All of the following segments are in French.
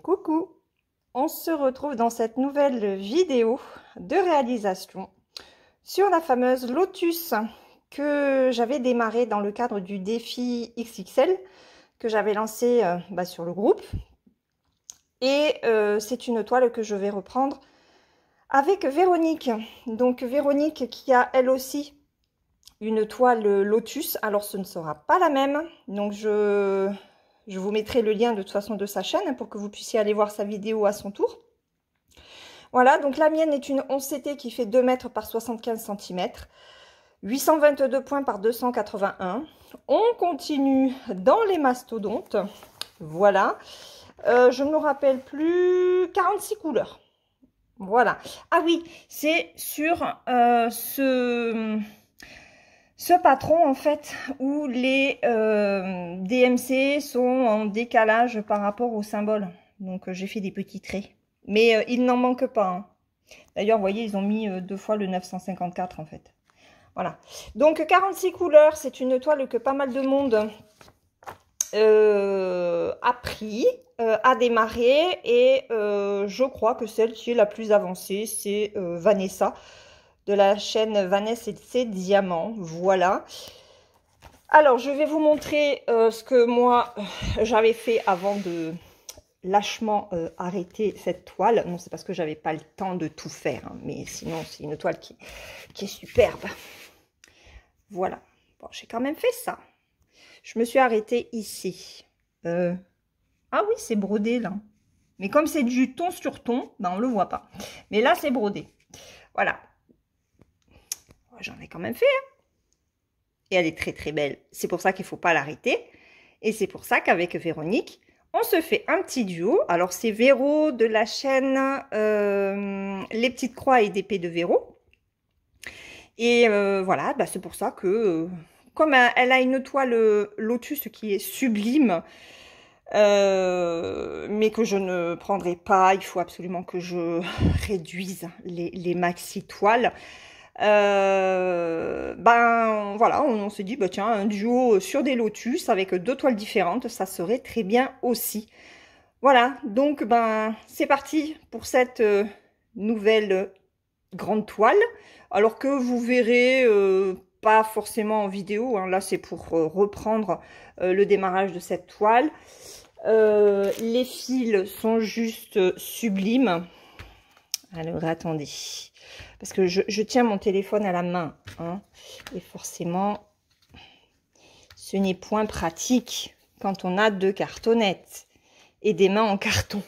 Coucou, on se retrouve dans cette nouvelle vidéo de réalisation sur la fameuse Lotus que j'avais démarré dans le cadre du défi XXL que j'avais lancé sur le groupe. Et c'est une toile que je vais reprendre avec Véronique. Donc Véronique qui a elle aussi une toile Lotus. Alors ce ne sera pas la même, donc je vous mettrai le lien de toute façon de sa chaîne pour que vous puissiez aller voir sa vidéo à son tour. Voilà, donc la mienne est une 11CT qui fait 2 mètres par 75 cm, 822 points par 281. On continue dans les mastodontes. Voilà, je ne me rappelle plus, 46 couleurs. Voilà. Ah oui, c'est sur ce patron en fait où les DMC sont en décalage par rapport au symbole. Donc j'ai fait des petits traits. Mais il n'en manque pas. Hein. D'ailleurs, vous voyez, ils ont mis 2 fois le 954 en fait. Voilà. Donc 46 couleurs, c'est une toile que pas mal de monde a pris, a démarré. Et je crois que celle qui est la plus avancée, c'est Vanessa. De la chaîne Vanessa et ses diamants. Voilà. Alors, je vais vous montrer ce que moi, j'avais fait avant de lâchement arrêter cette toile. Non, c'est parce que j'avais pas le temps de tout faire. Hein, mais sinon, c'est une toile qui est superbe. Voilà. Bon, j'ai quand même fait ça. Je me suis arrêtée ici. Ah oui, c'est brodé là. Mais comme c'est du ton sur ton, ben, on le voit pas. Mais là, c'est brodé. Voilà. J'en ai quand même fait. Hein. Et elle est très très belle. C'est pour ça qu'il ne faut pas l'arrêter. Et c'est pour ça qu'avec Véronique, on se fait un petit duo. Alors c'est Véro de la chaîne Les Petites Croix et d'épée de Véro. Et voilà, bah, c'est pour ça que comme elle a une toile Lotus qui est sublime, mais que je ne prendrai pas, il faut absolument que je réduise les maxi toiles. Ben voilà, on s'est dit, bah, tiens, un duo sur des Lotus avec 2 toiles différentes, ça serait très bien aussi. Voilà, donc ben c'est parti pour cette nouvelle grande toile. Alors que vous verrez pas forcément en vidéo, hein, là c'est pour reprendre le démarrage de cette toile. Les fils sont juste sublimes. Alors attendez, parce que je tiens mon téléphone à la main, hein, et forcément, ce n'est point pratique quand on a 2 cartonnettes et des mains en carton,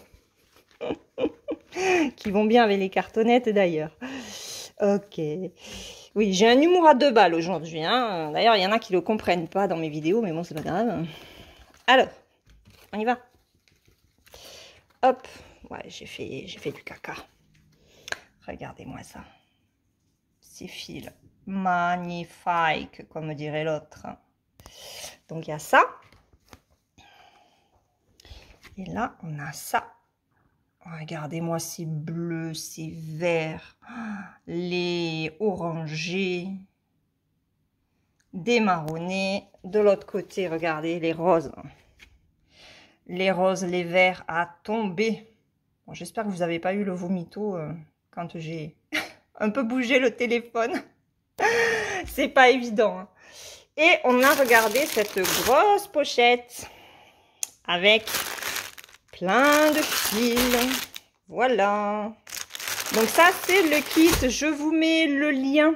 qui vont bien avec les cartonnettes d'ailleurs. Ok, oui, j'ai un humour à 2 balles aujourd'hui, hein. D'ailleurs, il y en a qui ne le comprennent pas dans mes vidéos, mais bon, c'est pas grave. Alors, on y va. Hop, ouais, j'ai fait du caca. Regardez-moi ça. Ces fils magnifiques, comme dirait l'autre. Donc, il y a ça. Et là, on a ça. Regardez-moi ces bleus, ces verts, les orangés, des marronnés. De l'autre côté, regardez les roses. Les roses, les verts à tomber. Bon, j'espère que vous n'avez pas eu le vomito quand j'ai un peu bougé le téléphone. C'est pas évident. Hein. Et on a regardé cette grosse pochette avec plein de fils. Voilà. Donc ça, c'est le kit. Je vous mets le lien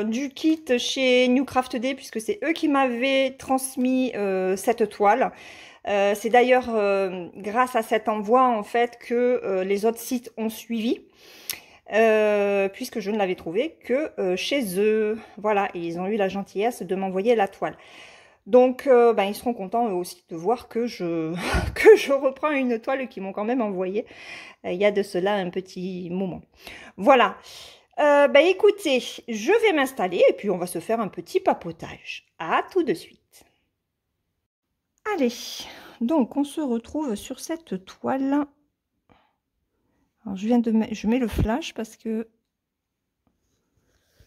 du kit chez New Craft Day puisque c'est eux qui m'avaient transmis cette toile. C'est d'ailleurs grâce à cet envoi en fait que les autres sites ont suivi. Puisque je ne l'avais trouvé que chez eux. Voilà, et ils ont eu la gentillesse de m'envoyer la toile. Donc, ben, ils seront contents eux aussi de voir que je reprends une toile qu'ils m'ont quand même envoyée. Il y a de cela un petit moment. Voilà. Ben, écoutez, je vais m'installer et puis on va se faire un petit papotage. À tout de suite. Allez, donc on se retrouve sur cette toile. Alors, je mets le flash parce que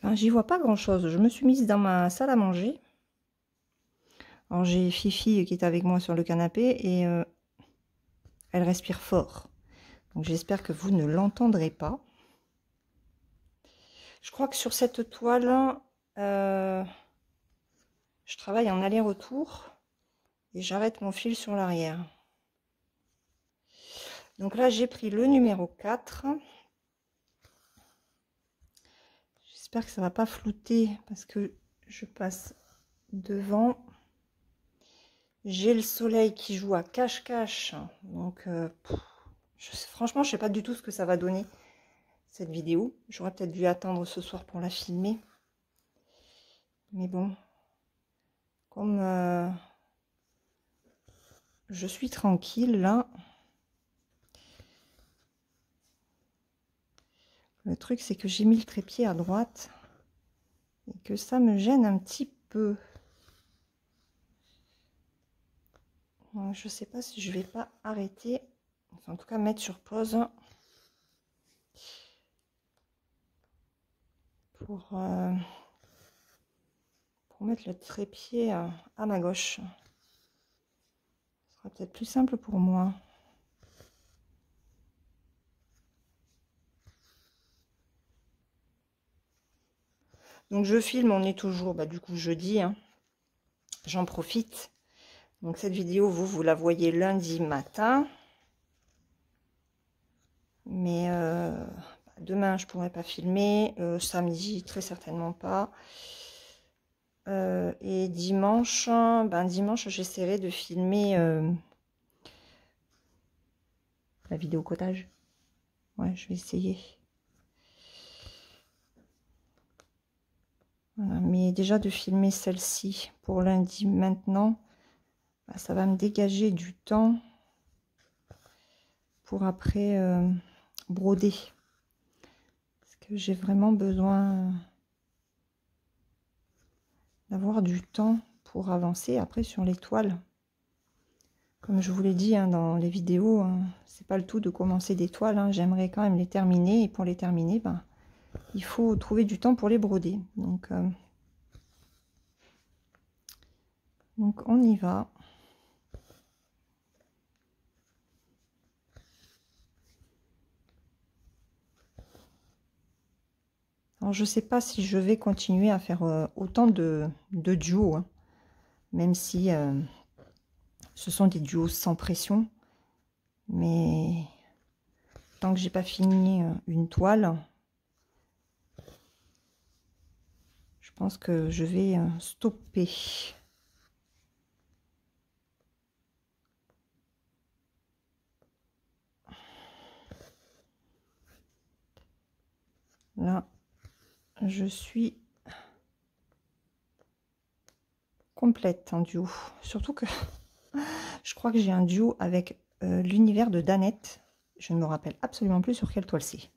ben, j'y vois pas grand chose. Je me suis mise dans ma salle à manger. Alors j'ai Fifi qui est avec moi sur le canapé et Elle respire fort. Donc j'espère que vous ne l'entendrez pas. Je crois que sur cette toile, je travaille en aller-retour et j'arrête mon fil sur l'arrière. Donc là, j'ai pris le numéro 4. J'espère que ça va pas flouter parce que je passe devant. J'ai le soleil qui joue à cache-cache. Donc, franchement, je sais pas du tout ce que ça va donner, cette vidéo. J'aurais peut-être dû attendre ce soir pour la filmer. Mais bon, comme je suis tranquille là. Le truc, c'est que j'ai mis le trépied à droite et que ça me gêne un petit peu. Donc, je sais pas si je vais pas arrêter. Enfin, en tout cas, mettre sur pause pour mettre le trépied à ma gauche. Ce sera peut-être plus simple pour moi. Donc je filme, on est toujours du coup jeudi, hein. J'en profite. Donc cette vidéo, vous la voyez lundi matin. Mais demain, je pourrais pas filmer. Samedi, très certainement pas. Et dimanche, dimanche, j'essaierai de filmer la vidéo cottage. Ouais, je vais essayer. Voilà, mais déjà de filmer celle-ci pour lundi maintenant, ça va me dégager du temps pour après broder. Parce que j'ai vraiment besoin d'avoir du temps pour avancer après sur les toiles. Comme je vous l'ai dit dans les vidéos, c'est pas le tout de commencer des toiles. J'aimerais quand même les terminer. Et pour les terminer, il faut trouver du temps pour les broder. Donc on y va. Alors je sais pas si je vais continuer à faire autant de duos, hein, même si ce sont des duos sans pression. Mais tant que j'ai pas fini une toile, je pense que je vais stopper. Là, je suis complète en duo. Surtout que je crois que j'ai un duo avec l'univers de Danette. Je ne me rappelle absolument plus sur quelle toile c'est.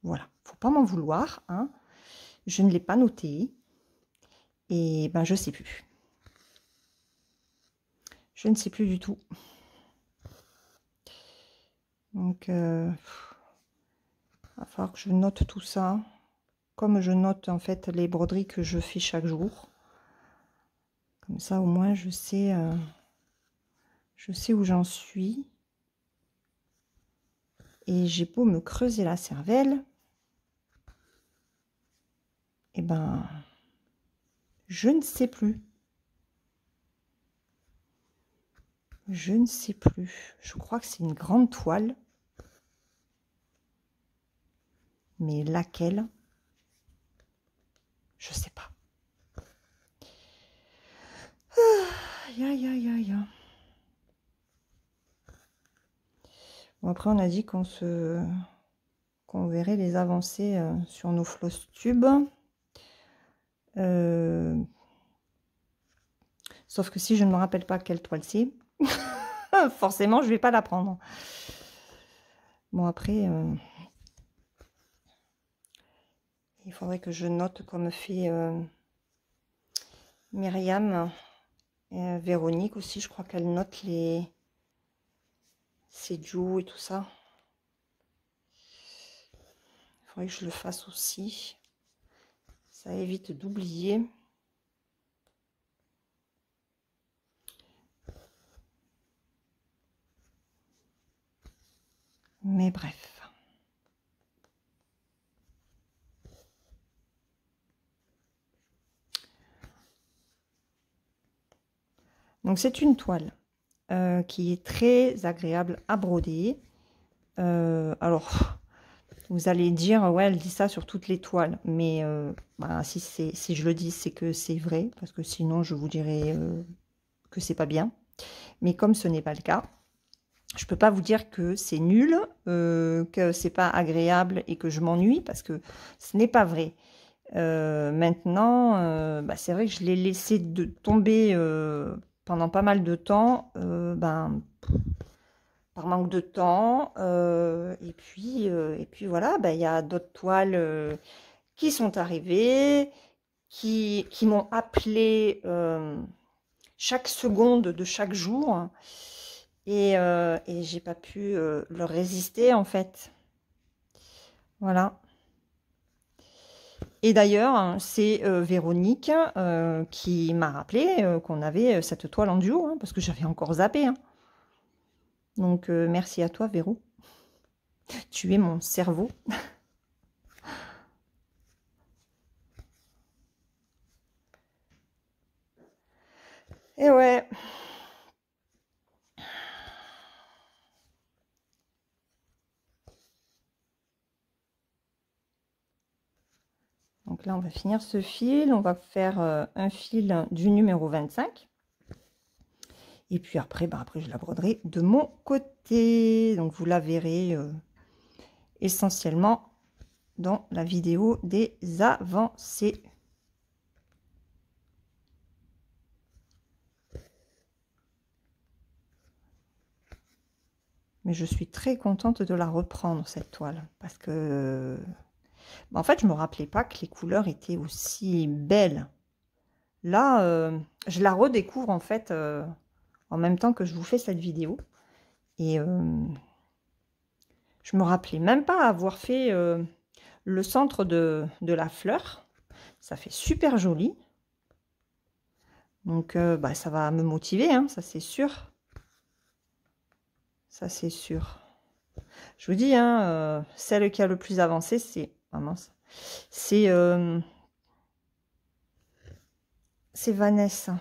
Voilà, faut pas m'en vouloir, hein. Je ne l'ai pas noté. Et je sais plus. Je ne sais plus du tout. Donc, il va falloir que je note tout ça. Comme je note en fait les broderies que je fais chaque jour. Comme ça, au moins, je sais où j'en suis. Et j'ai beau me creuser la cervelle. Et je ne sais plus. Je ne sais plus. Je crois que c'est une grande toile. Mais laquelle? Je sais pas. Aïe, aïe, aïe, aïe. Bon, après, on a dit qu'on verrait les avancées sur nos floss tubes. Sauf que si je ne me rappelle pas quelle toile c'est, forcément, je vais pas la prendre. Bon, après, il faudrait que je note comme fait Myriam et Véronique aussi. Je crois qu'elle note ses duos et tout ça. Il faudrait que je le fasse aussi. Ça évite d'oublier. Mais bref. Donc c'est une toile qui est très agréable à broder. Alors, vous allez dire, ouais, elle dit ça sur toutes les toiles. Mais bah, si je le dis, c'est que c'est vrai. Parce que sinon, je vous dirais que c'est pas bien. Mais comme ce n'est pas le cas, je peux pas vous dire que c'est nul, que c'est pas agréable et que je m'ennuie. Parce que ce n'est pas vrai. Maintenant, bah, c'est vrai que je l'ai laissé tomber pendant pas mal de temps. Ben, par manque de temps. Et puis voilà, ben, il y a d'autres toiles qui sont arrivées, qui m'ont appelé chaque seconde de chaque jour. Et j'ai pas pu leur résister en fait. Voilà. Et d'ailleurs, c'est Véronique qui m'a rappelé qu'on avait cette toile en duo, hein, parce que j'avais encore zappé. Hein. Donc, merci à toi, Véro. Tu es mon cerveau. Et ouais. Donc là, on va finir ce fil. On va faire un fil du numéro 25. Et puis après, bah après, je la broderai de mon côté. Donc, vous la verrez essentiellement dans la vidéo des avancées. Mais je suis très contente de la reprendre, cette toile. Parce que, en fait, je ne me rappelais pas que les couleurs étaient aussi belles. Là, je la redécouvre, en fait, en même temps que je vous fais cette vidéo. Et je me rappelais même pas avoir fait le centre de la fleur. Ça fait super joli. Donc, bah, ça va me motiver, hein, ça c'est sûr. Ça c'est sûr. Je vous dis, hein, celle qui a le plus avancé, c'est... Ah mince. C'est Vanessa.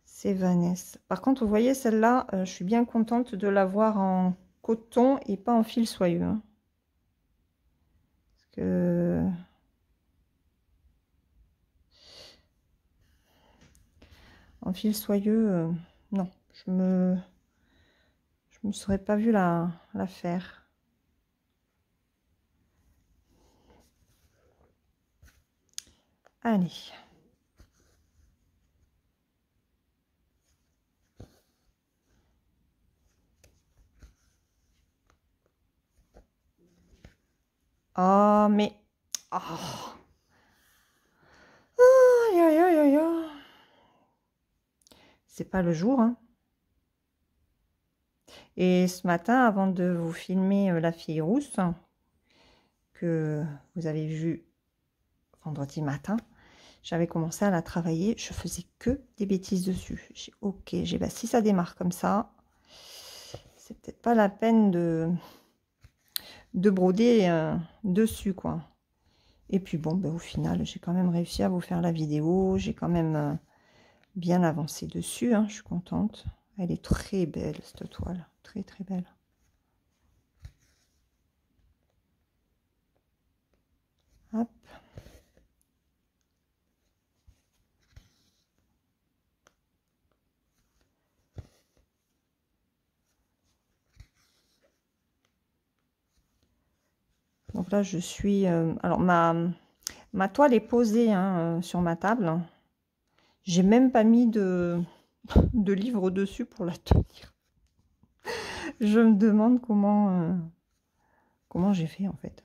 C'est Vanessa. Par contre, vous voyez, celle-là, je suis bien contente de l'avoir en coton et pas en fil soyeux. Hein. Parce que... En fil soyeux, non. Je me serais pas vue la faire. Allez. Oh, mais... Oh. Aïe, aïe, aïe, aïe, aïe. C'est pas le jour, hein. Et ce matin, avant de vous filmer la fille rousse, que vous avez vu vendredi matin, j'avais commencé à la travailler. Je faisais que des bêtises dessus. J'ai ok, j'ai bah, si ça démarre comme ça, c'est peut-être pas la peine de broder dessus, quoi. Et puis bon, ben, au final, j'ai quand même réussi à vous faire la vidéo. J'ai quand même bien avancé dessus. Hein, je suis contente. Elle est très belle, cette toile. Très, très belle. Hop. Donc là, je suis... alors, ma toile est posée hein, sur ma table. J'ai même pas mis de livre dessus pour la tenir. Je me demande comment j'ai fait en fait.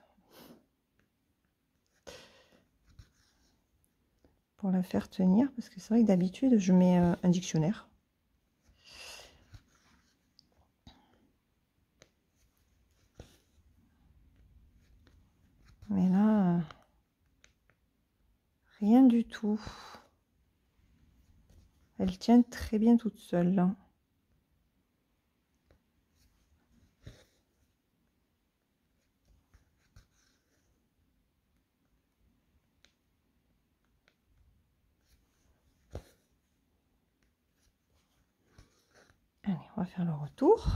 Pour la faire tenir. Parce que c'est vrai que d'habitude, je mets un dictionnaire. Mais là, rien du tout. Elle tient très bien toute seule. Là. On va faire le retour.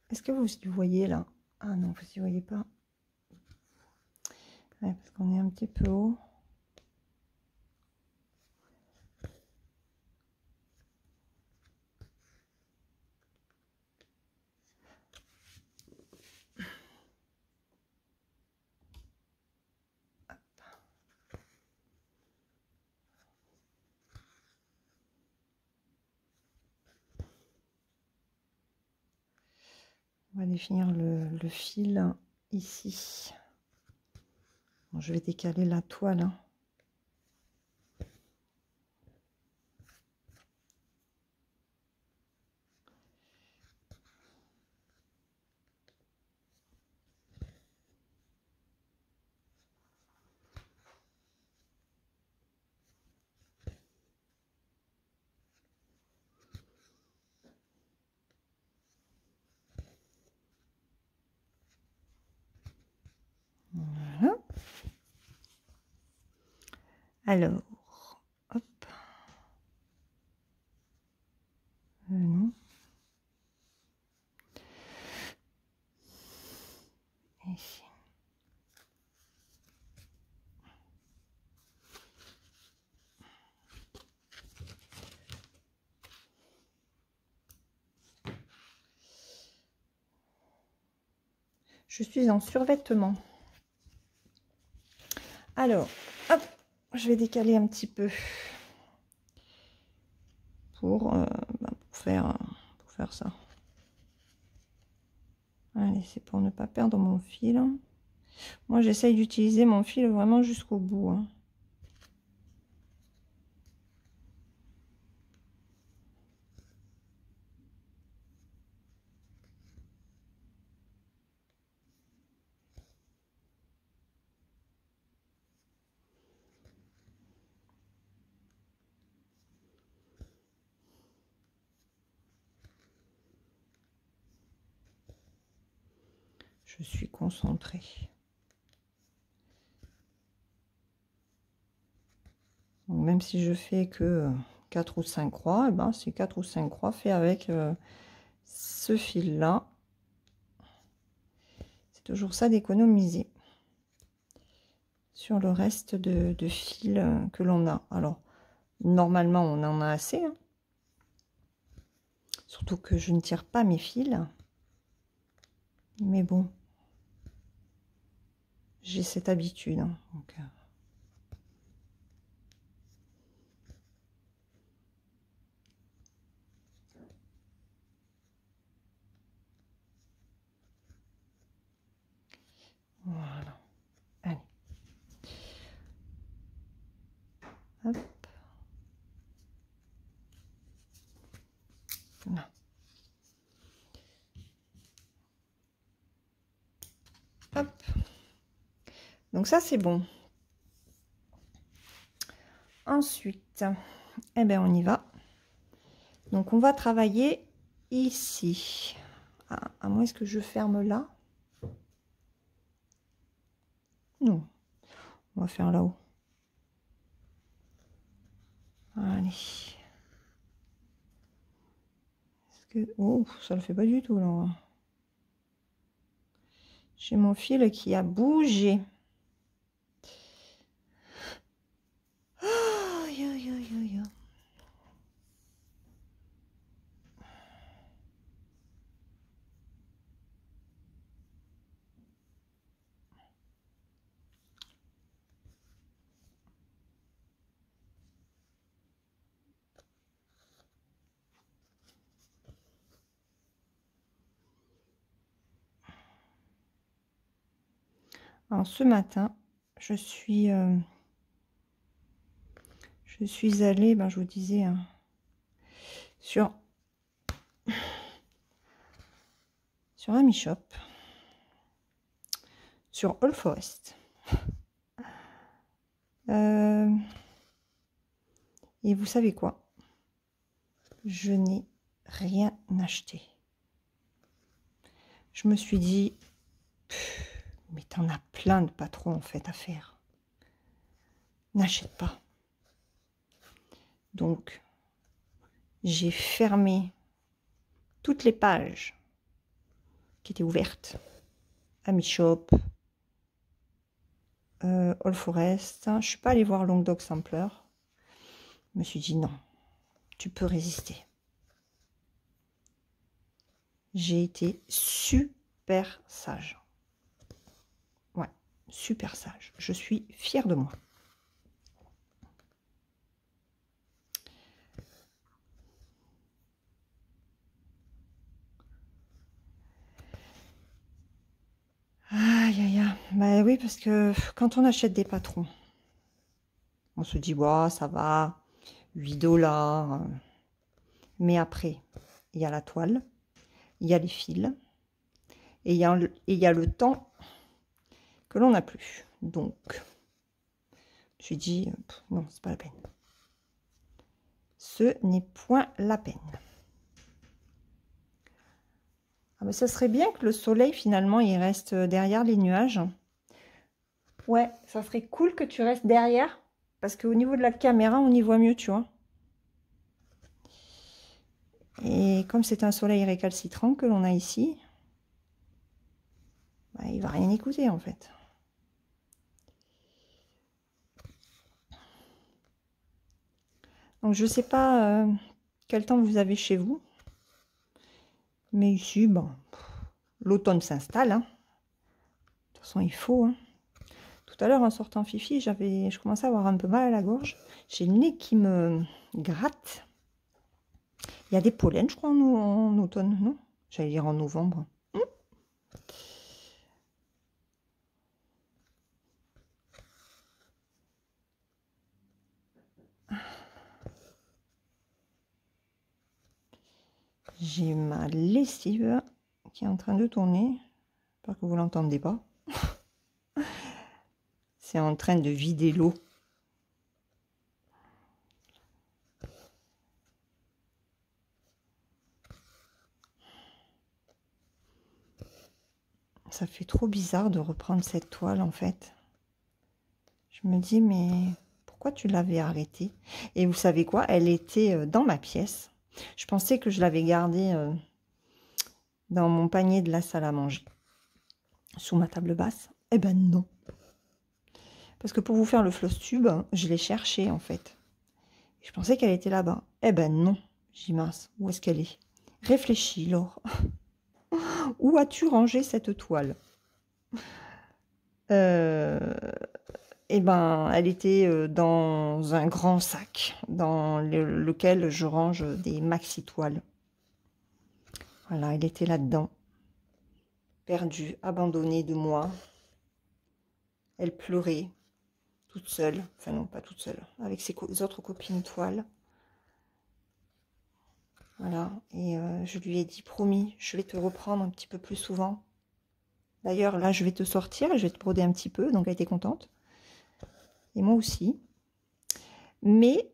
Est-ce que vous y voyez là? Ah non, vous y voyez pas. Ouais, parce qu'on est un petit peu haut. On va définir le fil ici. Bon, je vais décaler la toile. Voilà. Alors, hop. Non. Ici. Je suis en survêtement. Alors, hop, je vais décaler un petit peu pour faire ça. Allez, c'est pour ne pas perdre mon fil. Moi, j'essaye d'utiliser mon fil vraiment jusqu'au bout. Hein. Je suis concentrée. Donc, même si je fais que 4 ou 5 croix, eh ben, c'est 4 ou 5 croix fait avec ce fil-là. C'est toujours ça d'économiser sur le reste de fil que l'on a. Alors, normalement, on en a assez. Hein. Surtout que je ne tire pas mes fils. Mais bon, j'ai cette habitude. Hein, donc, voilà. Allez. Hop. Là. Hop. Donc ça, c'est bon. Ensuite, eh ben, on y va. Donc, on va travailler ici. Ah, à moins que je ferme là. Non. On va faire là-haut. Allez. Oh, ça le fait pas du tout, là. J'ai mon fil qui a bougé. Aïe, aïe, aïe, aïe. Alors, ce matin, je suis allée, ben, je vous disais, hein, sur AmiShop, sur All Forest. Et vous savez quoi? Je n'ai rien acheté. Je me suis dit, mais t'en as plein de patrons en fait à faire. N'achète pas. Donc, j'ai fermé toutes les pages qui étaient ouvertes. Amishop, All Forest. Je ne suis pas allée voir Long Dog Sampler. Je me suis dit non, tu peux résister. J'ai été super sage. Ouais, super sage. Je suis fière de moi. Aïe, aïe, aïe. Bah oui, parce que quand on achète des patrons, on se dit, ouais, ça va, 8 $. Mais après, il y a la toile, il y a les fils, et il y a le temps que l'on n'a plus. Donc, je me suis dit, non, c'est pas la peine. Ce n'est point la peine. Ah, mais ça serait bien que le soleil, finalement, il reste derrière les nuages. Ouais, ça serait cool que tu restes derrière. Parce qu'au niveau de la caméra, on y voit mieux, tu vois. Et comme c'est un soleil récalcitrant que l'on a ici, bah, il va rien écouter, en fait. Donc, je sais pas quel temps vous avez chez vous. Mais ici, bon, l'automne s'installe. Hein. De toute façon, il faut. Hein. Tout à l'heure, en sortant Fifi, je commençais à avoir un peu mal à la gorge. J'ai le nez qui me gratte. Il y a des pollens, je crois, en automne, non? J'allais dire en novembre. J'ai ma lessive qui est en train de tourner. J'espère que vous ne l'entendez pas. C'est en train de vider l'eau. Ça fait trop bizarre de reprendre cette toile, en fait. Je me dis, mais pourquoi tu l'avais arrêtée? Et vous savez quoi? Elle était dans ma pièce. Je pensais que je l'avais gardée dans mon panier de la salle à manger. Sous ma table basse. Eh ben non. Parce que pour vous faire le floss tube, je l'ai cherchée, en fait. Je pensais qu'elle était là-bas. Eh ben non. J'ai dit, mince, où est-ce qu'elle est? Réfléchis, Laure. Où as-tu rangé cette toile? Eh ben, elle était dans un grand sac dans lequel je range des maxi-toiles. Voilà, elle était là-dedans. Perdue, abandonnée de moi. Elle pleurait, toute seule. Enfin non, pas toute seule. Avec ses autres copines toiles. Voilà, et je lui ai dit, promis, je vais te reprendre un petit peu plus souvent. D'ailleurs, là, je vais te sortir, je vais te broder un petit peu, donc elle était contente. Et moi aussi. Mais,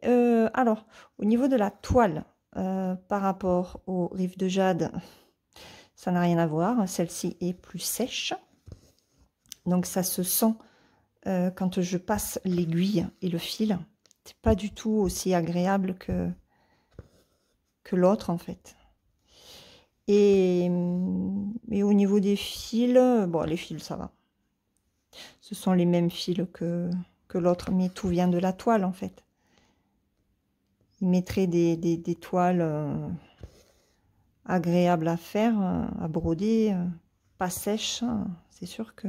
alors, au niveau de la toile, par rapport au Rive de Jade, ça n'a rien à voir. Celle-ci est plus sèche. Donc, ça se sent quand je passe l'aiguille et le fil. C'est pas du tout aussi agréable que l'autre, en fait. Et au niveau des fils, bon, les fils, ça va. Ce sont les mêmes fils que l'autre, mais tout vient de la toile, en fait. Il mettrait des toiles agréables à faire, à broder, pas sèches. C'est sûr que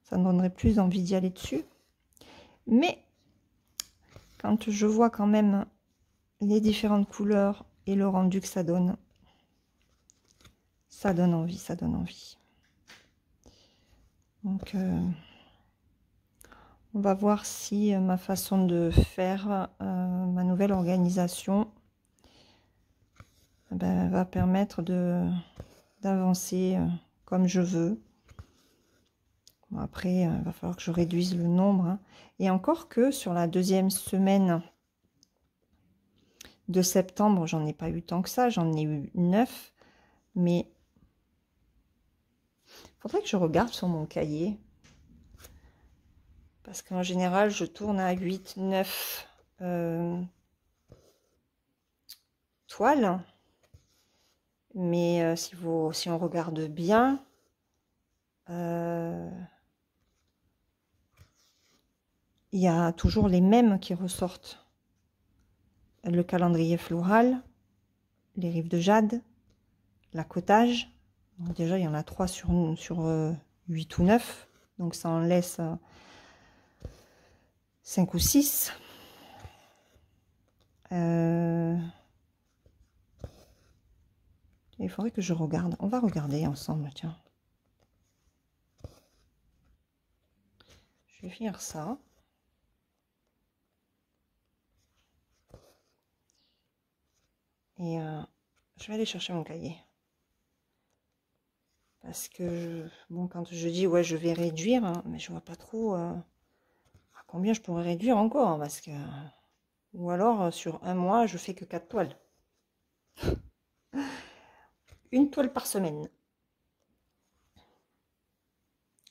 ça me donnerait plus envie d'y aller dessus. Mais quand je vois quand même les différentes couleurs et le rendu que ça donne envie, ça donne envie. Donc, on va voir si ma façon de faire, ma nouvelle organisation, ben, va permettre d'avancer comme je veux. Bon, après, il va falloir que je réduise le nombre. Hein. Et encore que sur la deuxième semaine de septembre, j'en ai pas eu tant que ça. J'en ai eu 9. Mais il faudrait que je regarde sur mon cahier. Parce qu'en général, je tourne à 8, 9 toiles. Mais si on regarde bien, il y a toujours les mêmes qui ressortent. Le calendrier floral, les rives de jade, l'accotage. Donc déjà, il y en a 3 sur 8 ou 9. Donc ça en laisse 5 ou 6. Il faudrait que je regarde. On va regarder ensemble, tiens. Je vais finir ça. Et je vais aller chercher mon cahier. Parce que, bon, quand je dis, ouais, je vais réduire, hein, mais je vois pas trop à combien je pourrais réduire encore. Hein, parce que, ou alors, sur un mois, je fais que 4 toiles. Une toile par semaine.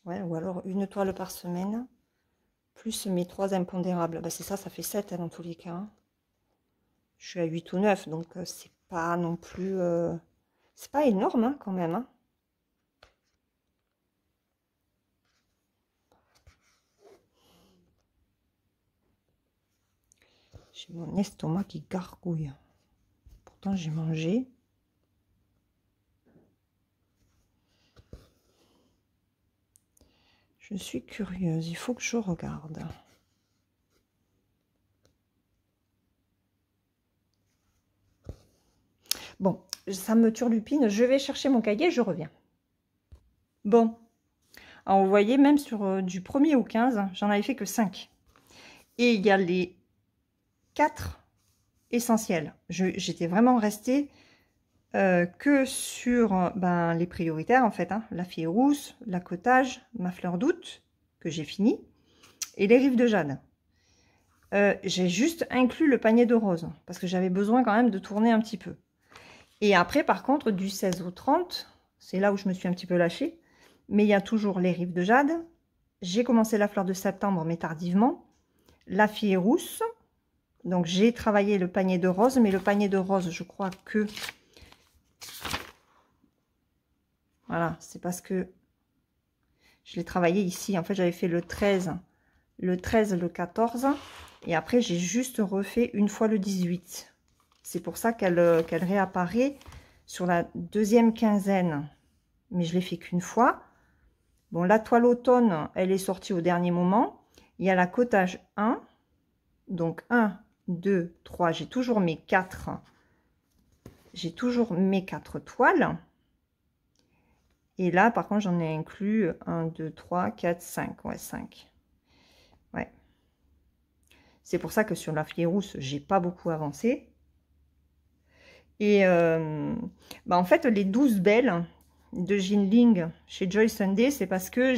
Ouais, ou alors une toile par semaine, plus mes 3 impondérables. Bah, c'est ça, ça fait 7 hein, dans tous les cas. Hein. Je suis à 8 ou 9, donc c'est pas non plus... c'est pas énorme hein, quand même. Hein. J'ai mon estomac qui gargouille. Pourtant, j'ai mangé. Je suis curieuse. Il faut que je regarde. Bon, ça me turlupine. Je vais chercher mon cahier, je reviens. Bon. Alors, vous voyez, même sur du 1er au 15, j'en avais fait que 5. Et il y a les 4 essentiels. J'étais vraiment restée que sur les prioritaires, en fait. Hein, la fille rousse, l'accotage, ma fleur d'août, que j'ai fini, et les rives de jade. J'ai juste inclus le panier de rose, parce que j'avais besoin quand même de tourner un petit peu. Et après, par contre, du 16 au 30, c'est là où je me suis un petit peu lâchée, mais il y a toujours les rives de jade. J'ai commencé la fleur de septembre, mais tardivement. La fille rousse. Donc, j'ai travaillé le panier de rose, mais le panier de rose, je crois que... Voilà, c'est parce que je l'ai travaillé ici. En fait, j'avais fait le 13, le 14. Et après, j'ai juste refait une fois le 18. C'est pour ça qu'elle réapparaît sur la deuxième quinzaine. Mais je l'ai fait qu'une fois. Bon, la toile automne, elle est sortie au dernier moment. Il y a l'accotage 1. Donc 1, 2, 3. J'ai toujours mes 4. J'ai toujours mes 4 toiles. Et là, par contre, j'en ai inclus 1, 2, 3, 4, 5. Ouais, 5. Ouais. C'est pour ça que sur la fille rousse, j'ai pas beaucoup avancé. Et en fait, les 12 belles de Jinling chez Joy Sunday, c'est parce que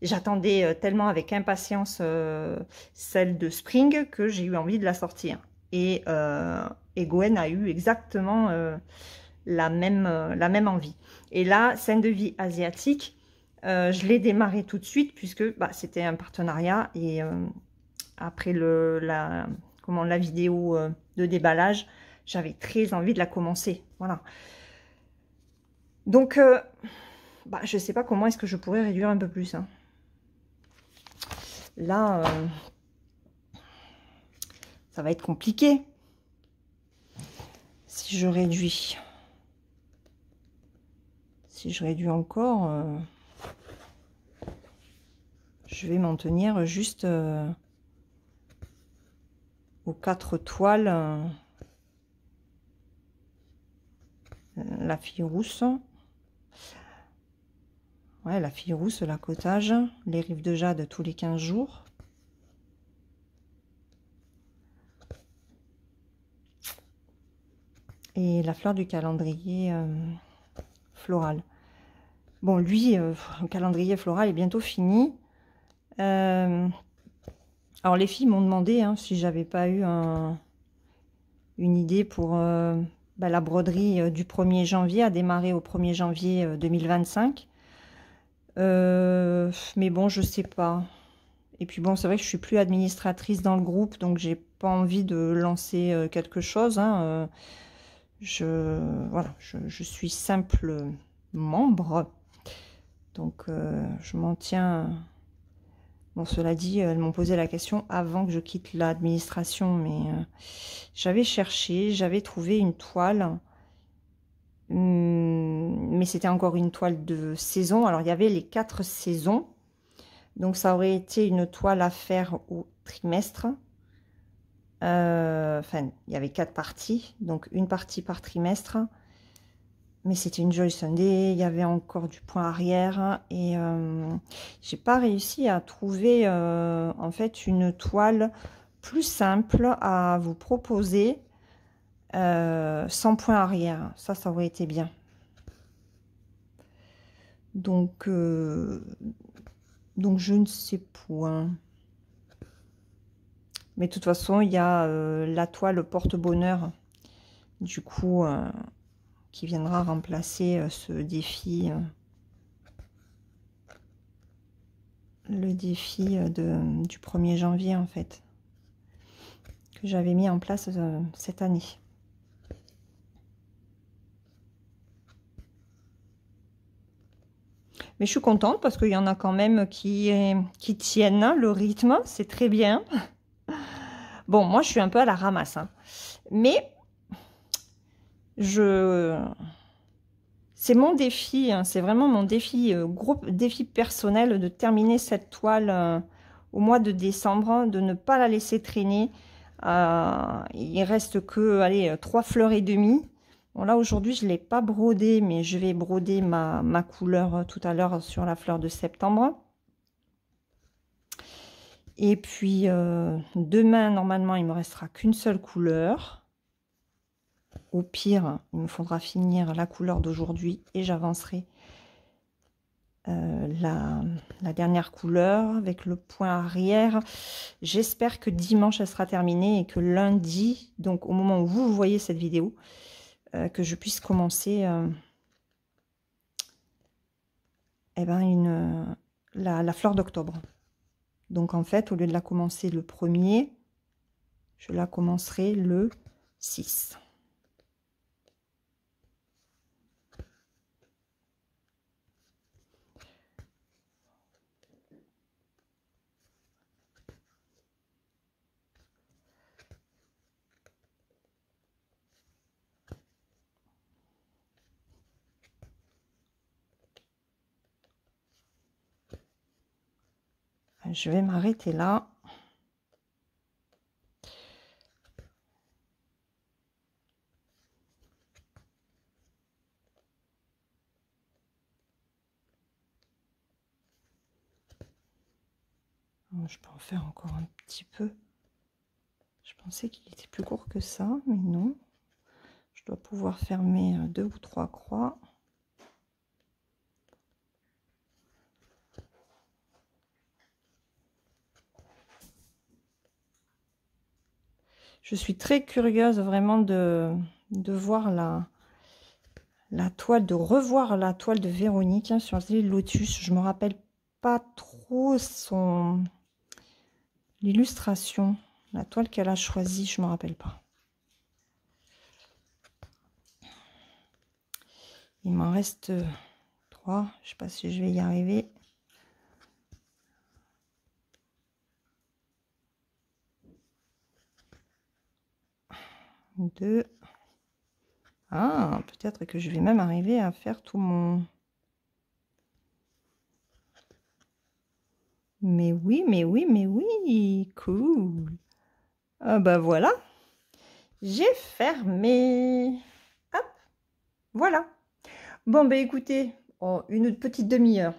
j'attendais tellement avec impatience celle de Spring que j'ai eu envie de la sortir. Et Gwen a eu exactement la même envie. Et là, scène de vie asiatique, je l'ai démarré tout de suite puisque c'était un partenariat et après la vidéo de déballage, j'avais très envie de la commencer. Voilà. Donc, je ne sais pas comment est-ce que je pourrais réduire un peu plus. Hein. Là, ça va être compliqué. Si je réduis. Si je réduis encore, je vais m'en tenir juste aux 4 toiles. La fille rousse. Ouais, la fille rousse, l'accotage, les rives de jade tous les 15 jours. Et la fleur du calendrier floral. Bon, lui, le calendrier floral est bientôt fini. Alors, les filles m'ont demandé si j'avais pas eu une idée pour la broderie du 1er janvier, à démarrer au 1er janvier 2025. Mais bon, je sais pas. Et puis bon, c'est vrai que je suis plus administratrice dans le groupe, donc j'ai pas envie de lancer quelque chose, hein. Voilà, je suis simple membre, donc je m'en tiens. Bon, cela dit, elles m'ont posé la question avant que je quitte l'administration, mais j'avais cherché, j'avais trouvé une toile, mais c'était encore une toile de saison. Alors, il y avait les 4 saisons, donc ça aurait été une toile à faire au trimestre. Enfin, il y avait 4 parties, donc une partie par trimestre. Mais c'était une Joy Sunday, il y avait encore du point arrière et j'ai pas réussi à trouver en fait une toile plus simple à vous proposer sans point arrière. Ça aurait été bien. Donc je ne sais point. Mais de toute façon, il y a la toile porte-bonheur, du coup, qui viendra remplacer ce défi, le défi du 1er janvier, en fait, que j'avais mis en place cette année. Mais je suis contente parce qu'il y en a quand même qui tiennent hein, le rythme, c'est très bien. Bon, moi, je suis un peu à la ramasse, hein. Mais c'est mon défi, hein, c'est vraiment mon défi, gros défi personnel de terminer cette toile au mois de décembre, hein, de ne pas la laisser traîner. Il reste que, allez, 3 fleurs et demie. Bon, là, aujourd'hui, je ne l'ai pas brodé, mais je vais broder ma couleur tout à l'heure sur la fleur de septembre. Et puis, demain, normalement, il me restera qu'une seule couleur. Au pire, il me faudra finir la couleur d'aujourd'hui et j'avancerai la dernière couleur avec le point arrière. J'espère que dimanche, elle sera terminée et que lundi, donc au moment où vous voyez cette vidéo, que je puisse commencer la fleur d'octobre. Donc en fait, au lieu de la commencer le 1er, je la commencerai le 6. Je vais m'arrêter là. Je peux en faire encore un petit peu. Je pensais qu'il était plus court que ça, mais non. Je dois pouvoir fermer 2 ou 3 croix. Je suis très curieuse vraiment de voir la toile, de revoir la toile de Véronique hein, sur les Lotus. Je me rappelle pas trop l'illustration, la toile qu'elle a choisie, je me rappelle pas. Il m'en reste 3, je sais pas si je vais y arriver. Deux. Ah, peut-être que je vais même arriver à faire tout mon... Mais oui, mais oui, mais oui, cool. Ah bah voilà, j'ai fermé. Hop, voilà. Bon bah écoutez, une petite demi-heure.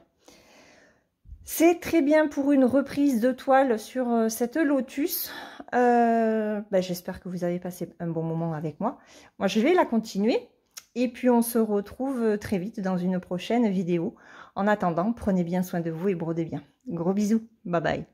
C'est très bien pour une reprise de toile sur cette Lotus. Bah, j'espère que vous avez passé un bon moment avec moi. Moi, je vais la continuer. Et puis, on se retrouve très vite dans une prochaine vidéo. En attendant, prenez bien soin de vous et brodez bien. Gros bisous. Bye bye.